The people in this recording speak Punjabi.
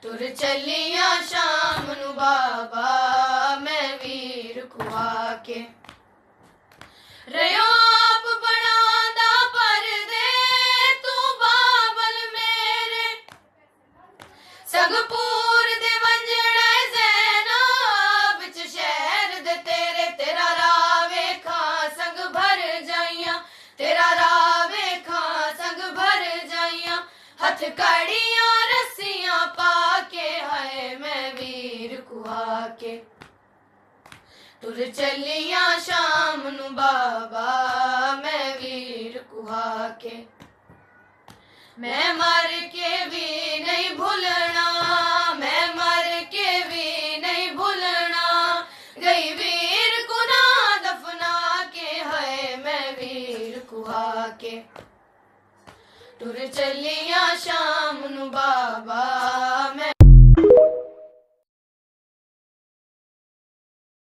ਤੁਰ ਚੱਲੀਆਂ ਸ਼ਾਮ ਨੂੰ ਬਾਬਾ ਮੈਂ ਵੀਰ ਖੁਆ ਕੇ ਰਿਓ ਆਪ ਬਣਾਉਂਦਾ ਪਰਦੇ ਤੂੰ ਬਾਬਲ ਮੇਰੇ ਸੰਗਪੂਰ ਦੇ ਵੰਜੜੇ ਜ਼ੈਨਾ ਵਿੱਚ ਸ਼ਹਿਰ ਦੇ ਤੇਰੇ ਤੇਰਾ ਰਾਹ ਵੇਖਾਂ ਸੰਗ ਭਰ ਜਾਈਆਂ ਤੇਰਾ ਰਾਹ ਵੇਖਾਂ ਸੰਗ ਭਰ ਜਾਈਆਂ ਹੱਥ ਕੜੀਆਂ ਰੱਸੀਆਂ ਪਾ ਕੇ ਹਾਏ ਮੈਂ ਵੀਰ ਕੁਹਾ ਕੇ ਤੁਰ ਚੱਲੀਆਂ ਸ਼ਾਮ ਨੂੰ ਬਾਬਾ ਮੈਂ ਵੀਰ ਕੁਹਾ ਕੇ ਮੈਂ ਮਰ ਕੇ ਵੀ ਨਹੀਂ ਭੁੱਲਣਾ ਮੈਂ ਮਰ ਕੇ ਵੀ ਨਹੀਂ ਭੁੱਲਣਾ ਗਈ ਵੀਰ ਕੋ ਨਾ ਦਫਨਾ ਕੇ ਹਾਏ ਮੈਂ ਵੀਰ ਕੁਹਾ ਕੇ ਤੁਰ ਚੱਲੀਆਂ ਸ਼ਾਮ ਨੂੰ ਬਾਬਾ